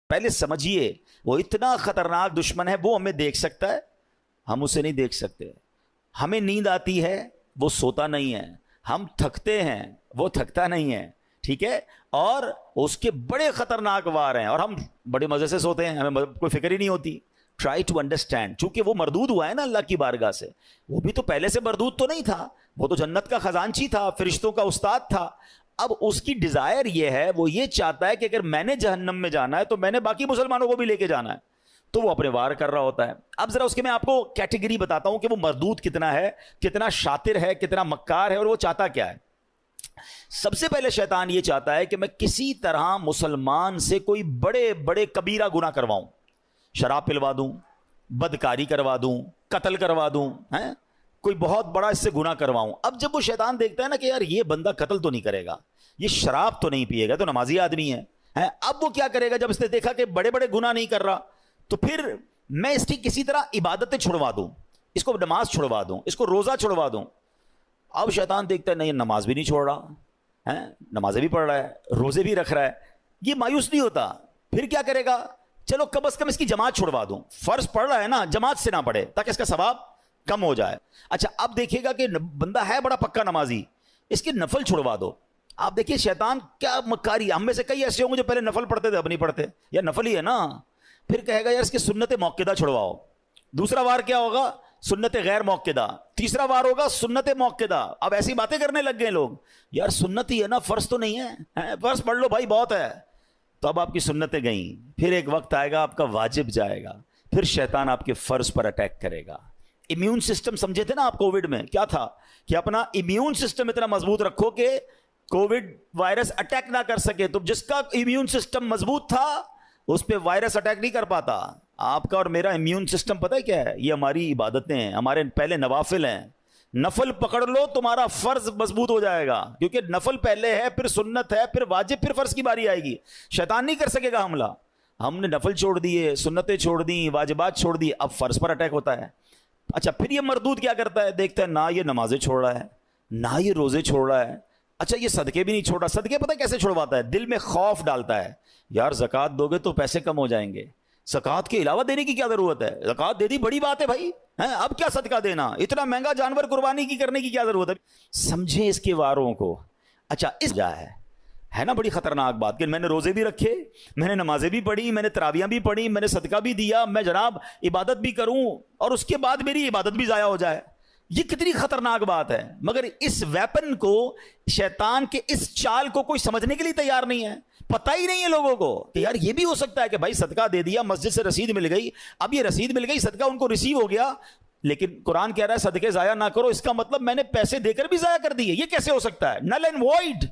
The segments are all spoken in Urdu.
پہلے سمجھیے وہ اتنا خطرناک دشمن ہے، وہ ہمیں دیکھ سکتا ہے، ہم اسے نہیں دیکھ سکتے. ہمیں نیند آتی ہے، وہ سوتا نہیں ہے. ہم تھکتے ہیں، وہ تھکتا نہیں ہے. ٹھیک ہے، اور اس کے بڑے خطرناک وار ہیں، اور ہم بڑے مزے سے سوتے ہیں، ہمیں کوئی فکر ہی نہیں ہوتی. Try to understand. چونکہ وہ مردود ہوا ہے نا اللہ کی بارگاہ سے، وہ بھی تو پہلے سے مردود تو نہیں تھا، وہ تو جنت کا خزانچی تھا، فرشتوں کا استاد تھا. اب اس کی ڈیزائر یہ ہے، وہ یہ چاہتا ہے کہ اگر میں نے جہنم میں جانا ہے تو میں نے باقی مسلمانوں کو بھی لے کے جانا ہے، تو وہ اپنے وار کر رہا ہوتا ہے. اب ذرا اس کے میں آپ کو کیٹیگری بتاتا ہوں کہ وہ مردود کتنا ہے، کتنا شاطر ہے، کتنا مکار ہے، اور وہ چاہتا کیا ہے. سب سے پہلے شیطان یہ چاہتا ہے کہ میں کسی طرح مسلمان سے کوئی بڑے بڑے کبیرہ گناہ کرواؤں، شراب پلوا دوں، بدکاری کروا دوں، قتل کروا دوں، کوئی بہت بڑا اس سے گناہ کرواؤں. اب جب وہ شیطان دیکھتا ہے نا کہ یار یہ بندہ قتل تو نہیں کرے گا، یہ شراب تو نہیں پیے گا، تو نمازی آدمی ہے، اب وہ کیا کرے گا؟ جب اس نے دیکھا کہ بڑے بڑے گناہ نہیں کر رہا، تو پھر میں اس کی کسی طرح عبادتیں چھڑوا دوں، اس کو نماز چھڑوا دوں، اس کو روزہ چھڑوا دوں. اب شیطان دیکھتا ہے نہیں، نماز بھی نہیں چھوڑ رہا، نمازیں بھی پڑھ رہا ہے، روزے بھی رکھ رہا ہے، یہ مایوس نہیں ہوتا. پھر کیا کرے گا؟ چلو کم از کم اس کی جماعت چھڑوا دوں، فرض پڑھ رہا ہے نا، جماعت سے نہ پڑھے تاکہ اس کا ثواب کم ہو جائے. اچھا اب دیکھیے گا کہ بندہ ہے بڑا پکا نمازی، اس کے نفل چھڑوا دو. آپ دیکھیے شیطان کیا مکاری. ہم میں سے کئی ایسے ہوں گے جو پہلے نفل پڑھتے تھے، اب نہیں پڑھتے، یا نفل ہی ہے نا. پھر کہے گا یار اس کی سنت موقدہ چھڑواؤ. دوسرا وار کیا ہوگا؟ سنت غیر موقدہ. تیسرا وار ہوگا سنت موقدہ. اب ایسی باتیں کرنے لگ گئے لوگ، یار سنت ہی ہے نا، فرض تو نہیں ہے، فرض پڑھ لو بھائی بہت ہے. تو اب آپ کی سنتیں گئیں، پھر ایک وقت آئے گا آپ کا واجب جائے گا، پھر شیطان آپ کے فرض پر اٹیک کرے گا. امیون سسٹم سمجھے تھے نا آپ کووڈ میں، کیا تھا کہ اپنا امیون سسٹم اتنا مضبوط رکھو کہ کووڈ وائرس اٹیک نہ کر سکے. تو جس کا امیون سسٹم مضبوط تھا اس پہ وائرس اٹیک نہیں کر پاتا. آپ کا اور میرا امیون سسٹم پتہ ہے کیا ہے؟ یہ ہماری عبادتیں ہیں، ہمارے پہلے نوافل ہیں. نفل پکڑ لو تمہارا فرض مضبوط ہو جائے گا، کیونکہ نفل پہلے ہے، پھر سنت ہے، پھر واجب، پھر فرض کی باری آئے گی. شیطان نہیں کر سکے گا حملہ. ہم نے نفل چھوڑ دیے، سنتیں چھوڑ دیں، واجبات چھوڑ دی، اب فرض پر اٹیک ہوتا ہے. اچھا پھر یہ مردود کیا کرتا ہے؟ دیکھتا ہے نہ یہ نمازیں چھوڑ رہا ہے، نہ یہ روزے چھوڑ رہا ہے، اچھا یہ صدقے بھی نہیں چھوڑ رہا. صدقے پتہ کیسے چھوڑواتا ہے؟ دل میں خوف ڈالتا ہے، یار زکوٰۃ دو گے تو پیسے کم ہو جائیں گے، زکوٰۃ کے علاوہ دینے کی کیا ضرورت ہے؟ زکوٰۃ دے دی بڑی بات ہے بھائی، اب کیا صدقہ دینا، اتنا مہنگا جانور قربانی کی کرنے کی کیا ضرورت ہے؟ سمجھے اس کے واروں کو. اچھا اس جا ہے نا بڑی خطرناک بات کہ میں نے روزے بھی رکھے، میں نے نمازیں بھی پڑھی، میں نے تراویاں بھی پڑھی، میں نے صدقہ بھی دیا، میں جناب عبادت بھی کروں، اور اس کے بعد میری عبادت بھی ضائع ہو جائے. یہ کتنی خطرناک بات ہے. مگر اس ویپن کو، شیطان کے اس چال کو کوئی سمجھنے کے لیے تیار نہیں ہے. پتہ ہی نہیں ہے لوگوں کو کہ یار یہ بھی ہو سکتا ہے کہ بھائی صدقہ دے دیا، مسجد سے رسید مل گئی، اب یہ رسید مل گئی، صدقہ ان کو ریسیو ہو گیا، لیکن قرآن کہہ رہا ہے صدقے ضائع نہ کرو. اس کا مطلب میں نے پیسے دے کر بھی ضائع کر دیے. یہ کیسے ہو سکتا ہے؟ Null and void.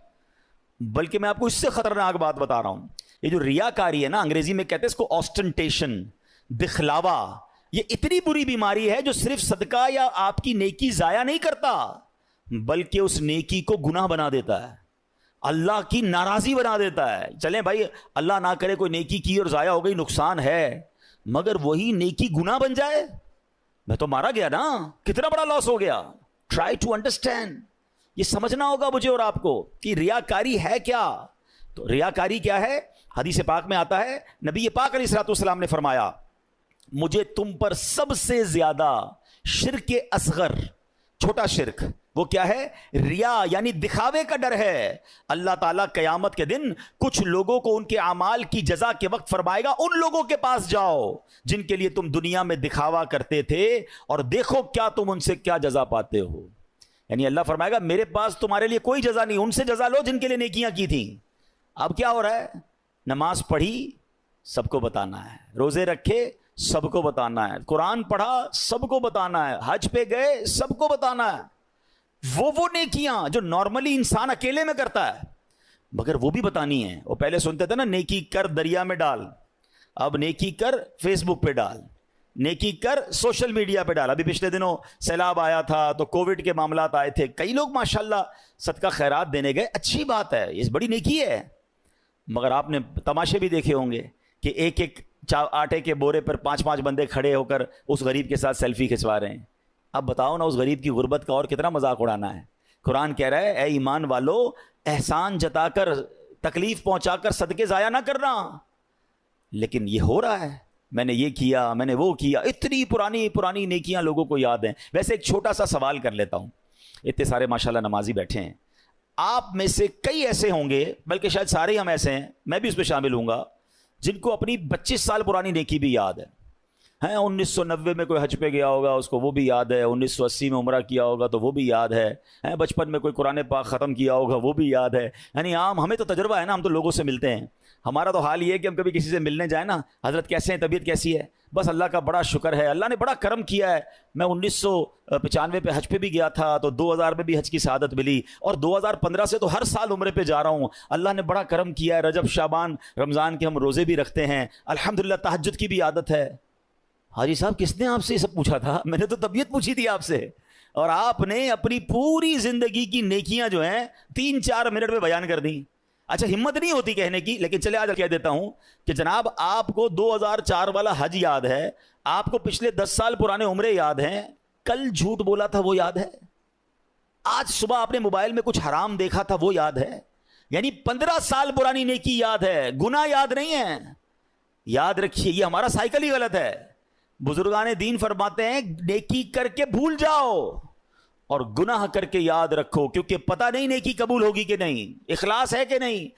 بلکہ میں آپ کو اس سے خطرناک بات بتا رہا ہوں. یہ جو ریاکاری ہے نا، انگریزی میں کہتے ہیں اس کو آسٹنٹیشن، دکھلاوا. یہ اتنی بری بیماری ہے جو صرف صدقہ یا آپ کی نیکی ضائع نہیں کرتا، بلکہ اس نیکی کو گناہ بنا دیتا ہے، اللہ کی ناراضی بنا دیتا ہے. چلیں بھائی اللہ نہ کرے کوئی نیکی کی اور ضائع ہو گئی، نقصان ہے، مگر وہی نیکی گناہ بن جائے، میں تو مارا گیا نا، کتنا بڑا لاس ہو گیا. Try to understand. یہ سمجھنا ہوگا مجھے اور آپ کو کہ ریاکاری ہے کیا. تو ریاکاری کیا ہے؟ حدیث پاک میں آتا ہے، نبی پاک علیہ الصلوۃ والسلام نے فرمایا، مجھے تم پر سب سے زیادہ شرک اصغر، چھوٹا شرک، وہ کیا ہے؟ ریا، یعنی دکھاوے کا ڈر ہے. اللہ تعالیٰ قیامت کے دن کچھ لوگوں کو ان کے اعمال کی جزا کے وقت فرمائے گا، ان لوگوں کے پاس جاؤ جن کے لیے تم دنیا میں دکھاوا کرتے تھے، اور دیکھو کیا تم ان سے کیا جزا پاتے ہو. یعنی اللہ فرمائے گا میرے پاس تمہارے لیے کوئی جزا نہیں، ان سے جزا لو جن کے لیے نیکیاں کی تھیں. اب کیا ہو رہا ہے؟ نماز پڑھی سب کو بتانا ہے، روزے رکھے سب کو بتانا ہے، قرآن پڑھا سب کو بتانا ہے، حج پہ گئے سب کو بتانا ہے. وہ نیکیاں جو نارملی انسان اکیلے میں کرتا ہے، مگر وہ بھی بتانی ہیں. وہ پہلے سنتے تھے نا نیکی کر دریا میں ڈال، اب نیکی کر فیس بک پہ ڈال، نیکی کر سوشل میڈیا پہ ڈال. ابھی پچھلے دنوں سیلاب آیا تھا تو کووڈ کے معاملات آئے تھے، کئی لوگ ماشاءاللہ صدقہ خیرات دینے گئے، اچھی بات ہے، یہ بڑی نیکی ہے. مگر آپ نے تماشے بھی دیکھے ہوں گے کہ ایک ایک آٹے کے بورے پر 5 بندے کھڑے ہو کر اس غریب کے ساتھ سیلفی کھنچوا رہے ہیں. اب بتاؤ نا اس غریب کی غربت کا اور کتنا مذاق اڑانا ہے. قرآن کہہ رہا ہے اے ایمان والو، احسان جتا کر، تکلیف پہنچا کر صدقے ضائع نہ کرنا. لیکن یہ ہو رہا ہے، میں نے یہ کیا، میں نے وہ کیا، اتنی پرانی پرانی نیکیاں لوگوں کو یاد ہیں۔ ویسے ایک چھوٹا سا سوال کر لیتا ہوں، اتنے سارے ماشاءاللہ نمازی بیٹھے ہیں، آپ میں سے کئی ایسے ہوں گے، بلکہ شاید سارے ہی ہم ایسے ہیں، میں بھی اس میں شامل ہوں گا، جن کو اپنی 25 سال پرانی نیکی بھی یاد ہے۔ 1990 میں کوئی حج پہ گیا ہوگا، اس کو وہ بھی یاد ہے، 1980 میں عمرہ کیا ہوگا تو وہ بھی یاد ہے، بچپن میں کوئی قرآن پاک ختم کیا ہوگا وہ بھی یاد ہے۔ یعنی عام ہمیں تو تجربہ ہے نا، ہم تو لوگوں سے ملتے ہیں، ہمارا تو حال یہ ہے کہ ہم کبھی کسی سے ملنے جائیں نا، حضرت کیسے ہیں، طبیعت کیسی ہے، بس اللہ کا بڑا شکر ہے، اللہ نے بڑا کرم کیا ہے۔ میں 1995 پہ حج پہ بھی گیا تھا تو 2000 میں بھی حج کی سعادت ملی، اور 2015 سے تو ہر سال عمرے پہ جا رہا ہوں، اللہ نے بڑا کرم کیا ہے۔ رجب شعبان رمضان کے ہم روزے بھی رکھتے ہیں، الحمدللہ تہجد کی بھی عادت ہے۔ حاجی صاحب کس نے آپ سے یہ سب پوچھا تھا؟ میں نے تو طبیعت پوچھی تھی آپ سے، اور آپ نے اپنی پوری زندگی کی نیکیاں جو ہیں 3-4 منٹ میں بیان کر دیں۔ اچھا ہمت نہیں ہوتی کہنے کی، لیکن چلے آج کہہ دیتا ہوں کہ جناب آپ کو 2004 والا حج یاد ہے، آپ کو پچھلے 10 سال پرانے عمرے یاد ہیں، کل جھوٹ بولا تھا وہ یاد ہے، آج صبح آپ نے موبائل میں کچھ حرام دیکھا تھا وہ یاد ہے، یعنی 15 سال پرانی نیکی یاد ہے، گناہ یاد نہیں ہے۔ یاد رکھیے یہ ہمارا سائیکل ہی غلط ہے۔ بزرگان دین فرماتے ہیں نیکی کر کے بھول جاؤ اور گناہ کر کے یاد رکھو، کیونکہ پتہ نہیں نیکی قبول ہوگی کہ نہیں، اخلاص ہے کہ نہیں۔